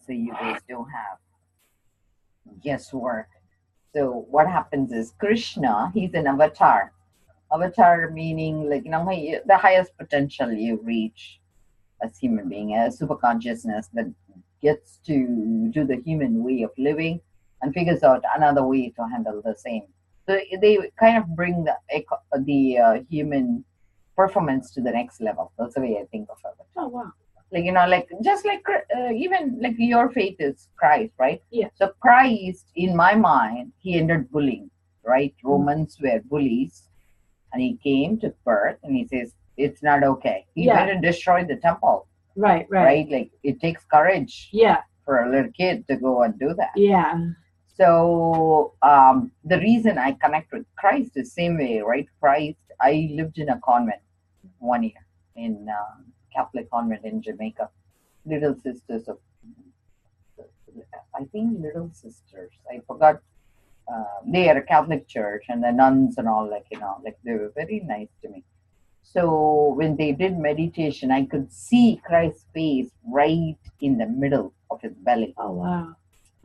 So you guys don't have guesswork. So what happens is Krishna, he's an avatar. Avatar meaning like the highest potential you reach as human being, a super consciousness that gets to do the human way of living and figures out another way to handle the same. So they kind of bring the human performance to the next level. That's the way I think of it. Oh, wow. Like like just like even like your faith is Christ, right? Yeah. So Christ, in my mind, he ended bullying, right? Romans were bullies, and he came to birth, and he says it's not okay. He went and destroyed the temple. Right. Right? Like it takes courage. Yeah. For a little kid to go and do that. Yeah. So the reason I connect with Christ is same way, right? Christ. I lived in a convent 1 year in Catholic convent in Jamaica. Little Sisters of, I think Little Sisters. I forgot. They are a Catholic church, and the nuns and all, like they were very nice to me. So when they did meditation, I could see Christ's face right in the middle of his belly. Oh, wow.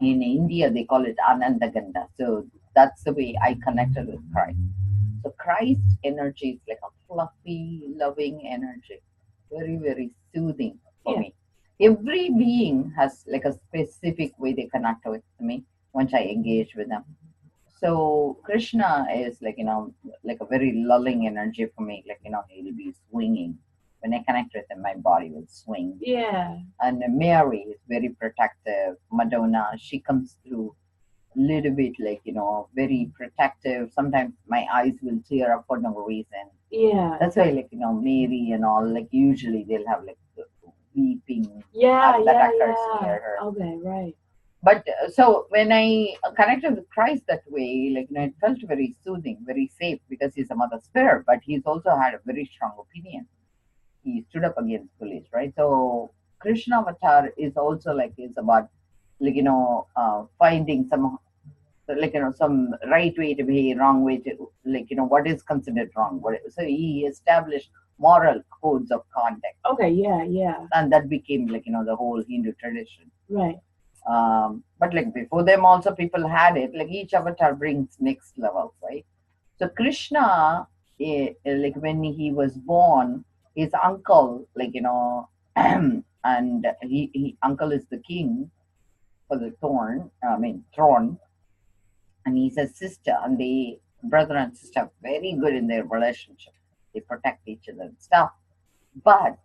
In India, they call it Anandaganda. So that's the way I connected with Christ. So Christ's energy is like a fluffy, loving energy. Very, very soothing for me. Every being has like a specific way they connect with me once I engage with them. So Krishna is like like a very lulling energy for me. Like he'll be swinging. When I connect with him, my body will swing. Yeah. And Mary is very protective. Madonna, she comes through a little bit like very protective. Sometimes my eyes will tear up for no reason. Yeah. That's why like Mary and all, like usually they'll have like weeping. Yeah. That occurs near her. Okay. Right. But so when I connected with Christ that way, like it felt very soothing, very safe, because he's a mother spirit, but he's also had a very strong opinion. He stood up against police, right? So Krishna Avatar is also like is about like finding some like some right way to behave, wrong way to like what is considered wrong. So he established moral codes of conduct. Okay. Yeah. And that became like the whole Hindu tradition. Right. But like before them also people had it, like each avatar brings next level, right? So Krishna, like when he was born, his uncle, like and he uncle is the king for the throne, and he's a sister, and they brother and sister very good in their relationship. They protect each other and stuff. But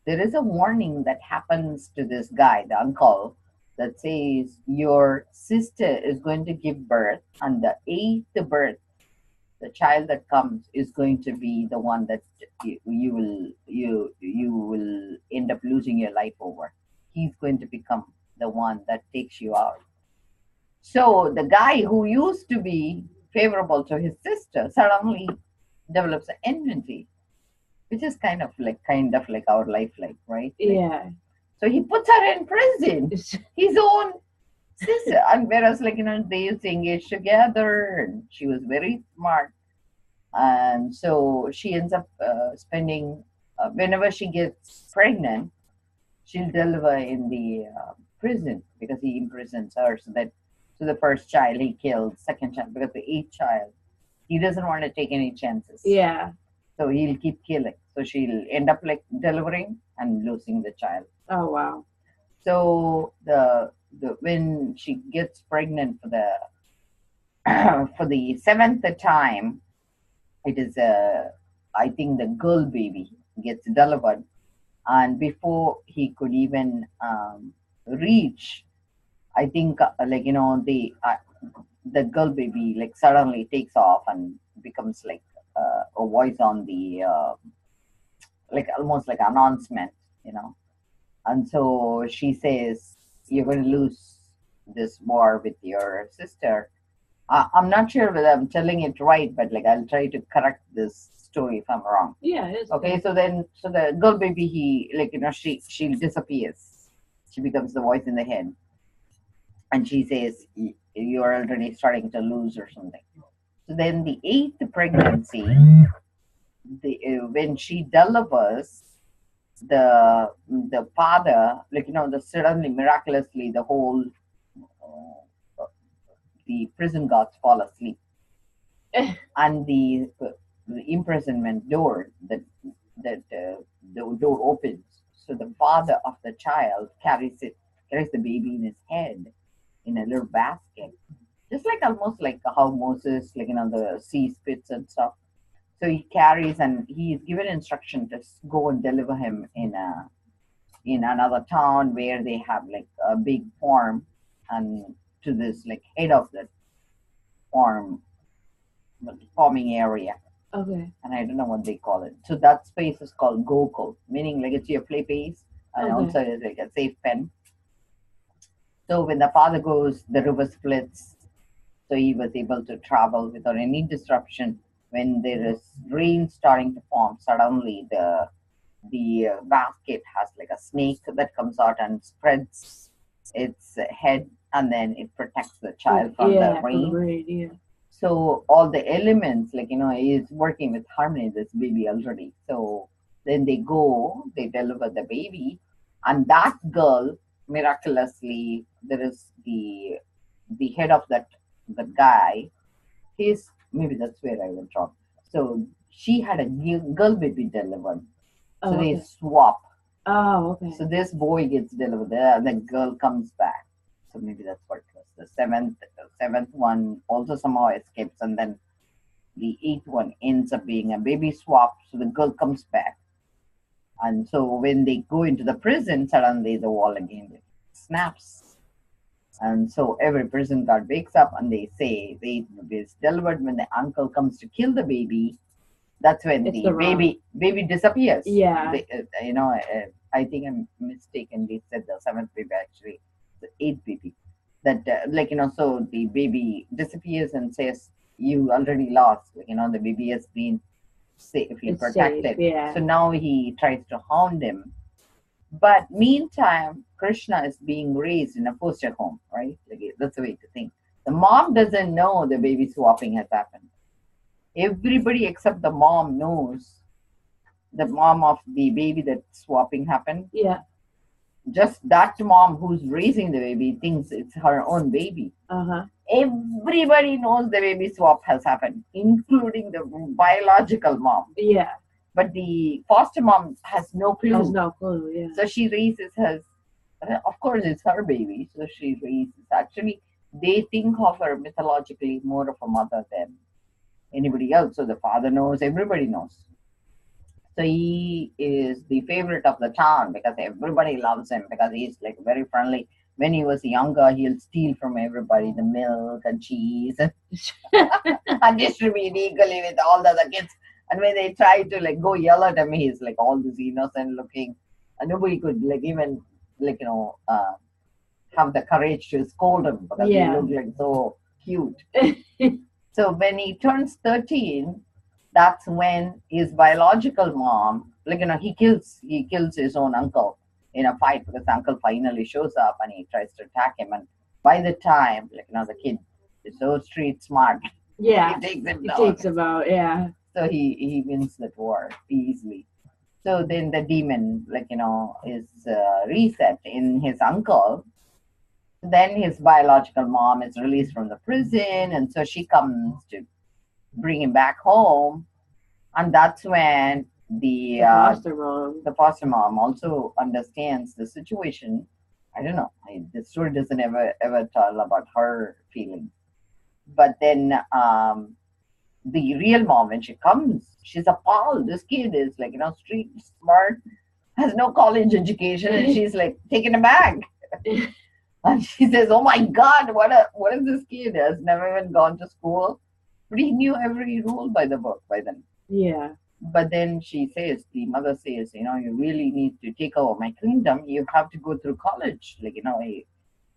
there is a warning that happens to this guy, the uncle, that says your sister is going to give birth, and the eighth birth, the child that comes is going to be the one that you will end up losing your life over. He's going to become the one that takes you out. So the guy who used to be favorable to his sister suddenly develops an enmity, which is kind of like our life, right? Yeah. So he puts her in prison, his own sister. And whereas, they used to engage together, and she was very smart. And so she ends up spending, whenever she gets pregnant, she'll deliver in the prison because he imprisons her. So the first child he killed, second child, because the eighth child, he doesn't want to take any chances. Yeah. So he'll keep killing. So she'll end up like delivering and losing the child. Oh, wow. So the when she gets pregnant for the for the seventh time, it is I think the girl baby gets delivered, and before he could even reach, I think the girl baby like suddenly takes off and becomes like a voice on the like almost like announcement, and so she says, you're going to lose this war with your sister. I'm not sure whether I'm telling it right, but like I'll try to correct this story if I'm wrong. Yeah, it is. Okay, so the girl baby, she disappears. She becomes the voice in the head, and she says, you're already starting to lose or something. So then the eighth pregnancy, when she delivers, the father, the suddenly miraculously the whole the prison guards fall asleep, and the imprisonment door that the door opens. So the father of the child carries the baby in his head in a little basket, just like almost like how Moses, the sea spits and stuff. So he carries, and he is given instruction to go and deliver him in another town where they have like a big farm, and to this like head of the farm farming area. Okay. And I don't know what they call it. So that space is called Gokul, meaning like it's your play place, and Okay. also it's like a safe pen. So when the father goes, the river splits. So he was able to travel without any disruption. When there is rain starting to form, suddenly the basket has like a snake that comes out and spreads its head, and then it protects the child from the Yeah, from the rain. rain, yeah. So all the elements, is working with harmony, this baby already. So then they deliver the baby, and that girl, miraculously, there is the head of the guy. He's maybe that's where I went wrong. So she had a girl baby delivered. So Oh, they okay. swap. Oh, okay. So this boy gets delivered there, and the girl comes back. So maybe that's what it was. The seventh one also somehow escapes, and then the eighth one ends up being a baby swap. So the girl comes back, and so when they go into the prison, suddenly the wall again snaps, and so every prison guard wakes up, and they say the baby is delivered. When the uncle comes to kill the baby, that's when It's the the wrong. baby disappears. Yeah. I think I'm mistaken. They said the seventh baby, actually the eighth baby. That so the baby disappears and says, "You already lost." The baby has been safely It's safe, protected. yeah. So now he tries to hound him. But meantime, Krishna is being raised in a foster home, right? Like that's the way to think. The mom doesn't know the baby swapping has happened. Everybody except the mom knows, the mom of the baby that swapping happened. Yeah. Just that mom who's raising the baby thinks it's her own baby. Uh-huh. Everybody knows the baby swap has happened, including the biological mom. Yeah. But the foster mom has no clue. Has no clue, yeah. So she raises her, of course, it's her baby. So she raises, actually, they think of her mythologically more of a mother than anybody else. So the father knows, everybody knows. So he is the favorite of the town because everybody loves him because he's like very friendly. When he was younger, he'll steal from everybody the milk and cheese and distribute equally with all the other kids. And when they try to like go yell at him, he's like all this innocent looking, and nobody could like even like have the courage to scold him because he looked like so cute. So when he turns 13, that's when his biological mom, he kills his own uncle in a fight because the uncle finally shows up and he tries to attack him. And by the time, the kid is so street smart, Yeah. he takes him It down. takes about, yeah. So he wins that war easily. So then the demon, is reset in his uncle. Then his biological mom is released from the prison, and so she comes to bring him back home. And that's when the foster mom also understands the situation. I don't know. The story doesn't ever tell about her feelings. But then the real mom, when she comes, she's appalled. This kid is street smart, has no college education, and she's like taken aback. And she says, "Oh my God, what is this kid? Has never even gone to school, but he knew every rule by the book by then." Yeah. But then the mother says, "You really need to take over my kingdom. You have to go through college.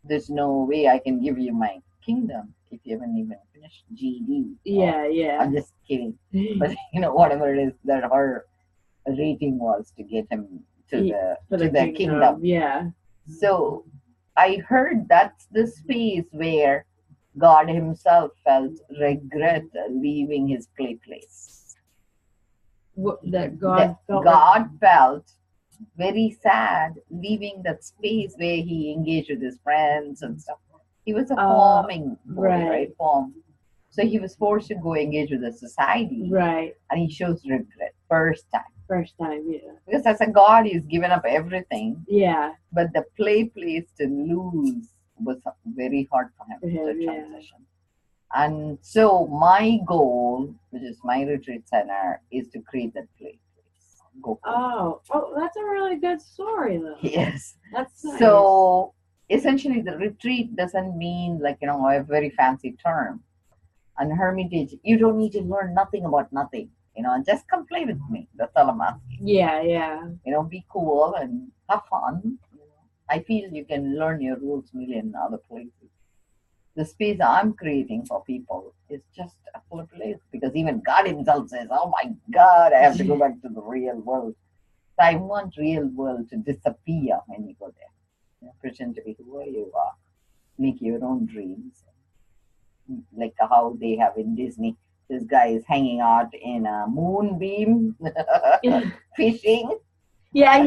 There's no way I can give you my kingdom if you haven't even finished GED." Yeah, yeah. I'm just kidding. But whatever it is that her rating was to get him to the kingdom. Yeah. So I heard that's the space where God himself felt regret leaving his play place. That God felt God felt very sad, leaving that space where he engaged with his friends and stuff. He was a farming boy, Right. right? Farm. So he was forced to go engage with the society, Right. and he shows regret first time. First time, yeah. Because as a god, he's given up everything, Yeah. but the place to lose was very hard for him For him, to yeah. transition. And so my goal, which is my retreat center, is to create that place. Gokul. Oh, that's a really good story, though. Yes. That's nice. So essentially, the retreat doesn't mean like a very fancy term. And hermitage, you don't need to learn nothing about nothing. Just come play with me. That's all I'm asking. Yeah, yeah. Be cool and have fun. I feel you can learn your rules million other places. The space I'm creating for people is just a full place because even God Himself says, "Oh my God, I have to go back to the real world." So I want real world to disappear when you go there. Pretend to be who you are. Make your own dreams. Like how they have in Disney. This guy is hanging out in a moonbeam, fishing. Yeah.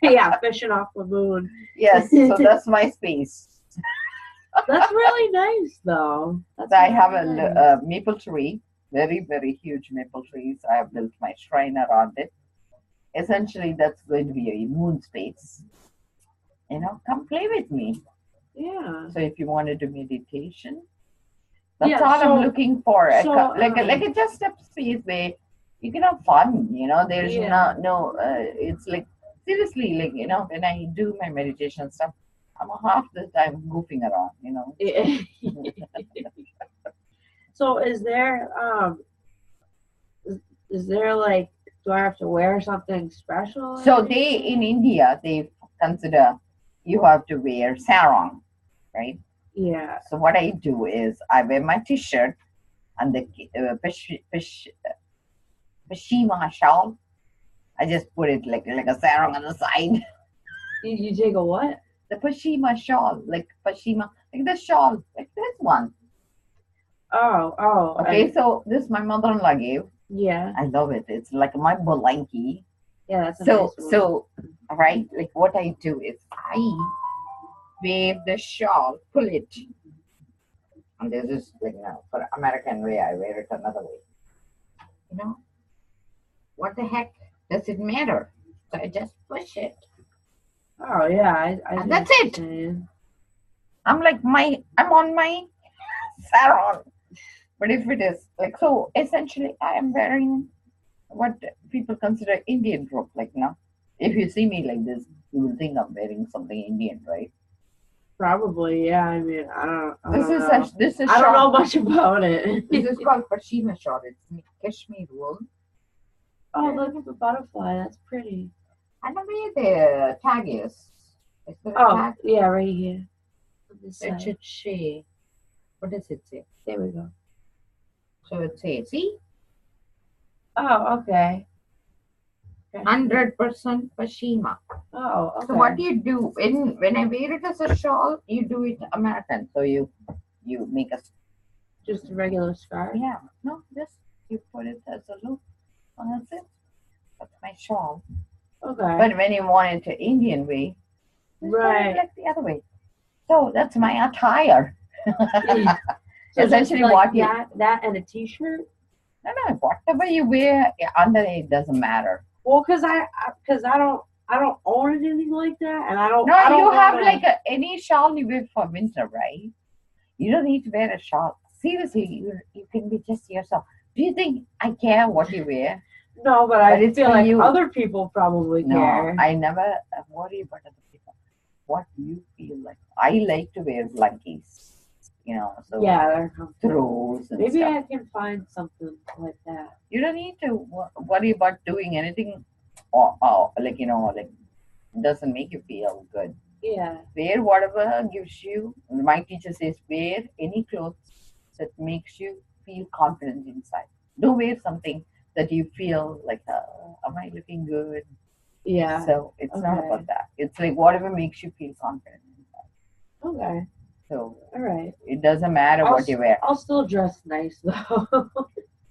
Yeah, fishing off the moon. Yes, so that's my space. That's really nice, though. So I have a maple tree, very, very huge maple trees. I have built my shrine around it. Essentially, that's going to be a moon space. Come play with me. Yeah. So if you want to do meditation, that's Yeah, all so- I'm looking for. so, Like a just a space where you can have fun. There's Yeah. no. It's like seriously, like when I do my meditation stuff, I'm half the time goofing around. So is there is there like, do I have to wear something special? So they in India they consider you have to wear sarong, right? Yeah. So what I do is I wear my t-shirt and the pashima shawl. I just put it like a sarong on the side. You take a what? The pashima shawl, like pashima, like the shawl, like this one. Oh. Okay, so this my mother-in-law gave. Yeah. I love it. It's like my blankie. Yeah, that's a So nice one. so right, like what I do is I wave the shawl, pull it, and there's this like for American way, I wear it another way. What the heck does it matter? So I just push it. Oh yeah, I And see that's what it. you're saying. I'm on my sarong. But if it is like so, essentially, I am wearing what people consider Indian robe. Like if you see me like this, you will think I'm wearing something Indian, right? Probably, yeah. I mean, I don't This is know. this is I don't know shawl. much about it. This is called Pashima shawl. It's Kashmir wool. Oh, look at the butterfly. That's pretty. I don't know where the tag is. Is there a Oh, tag? yeah, right here. On this It side. should say. What does it say? There we go. So it says, see, Oh, okay. 100% Pashima. Oh, okay. So what do you do when I wear it as a shawl? You do it American. So you make a Just a regular scarf? just you put it as a loop, and that's it. That's my shawl. Okay. But when you want it the Indian way, just wear it Right. like the other way. So that's my attire. So Essentially, just like what you that and a t-shirt? no, whatever you wear under it doesn't matter. Well, cause I don't own anything like that, and I don't. No, I don't you have wanna- like any shawl you wear for winter, right? You don't need to wear a shawl. Seriously, you can be just yourself. Do you think I care what you wear? No, but But I it's feel for like you. other people probably No, care. I never worry about other people. What do you feel like? I like to wear blankies, so Yeah, they're comfortable. throws and Maybe stuff. I can find something like that. You don't need to worry about doing anything, like doesn't make you feel good. Yeah. Wear whatever gives you. My teacher says wear any clothes that makes you feel confident inside. Don't wear something that you feel like, am I looking good? Yeah. So it's not Okay. about that. It's like whatever makes you feel confident inside. Okay. So All right. it doesn't matter what you wear. I'll still dress nice though.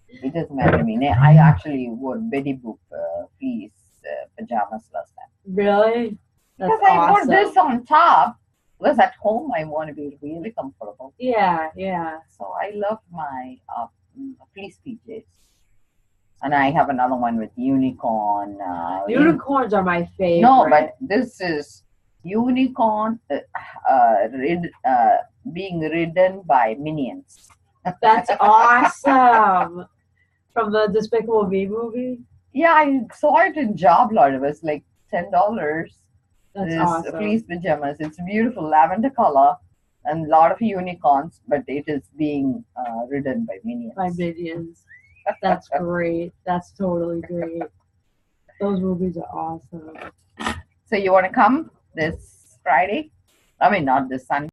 It doesn't matter to me. I actually wore Betty Boop fleece pajamas last time. Really? That's Because I awesome. put this on top. Because at home I want to be really comfortable. Yeah, yeah. So I love my fleece PJs. And I have another one with unicorn. Unicorns are my favorite. No, but this is unicorn being ridden by minions. That's awesome. From the Despicable Me movie? Yeah, I saw it in Job Lot. It was like $10. That's This awesome. fleece pajamas. It's beautiful lavender color and a lot of unicorns, but it is being ridden by minions. By minions. That's great. That's totally great. Those movies are awesome. So you want to come this Friday? I mean, not this Sunday.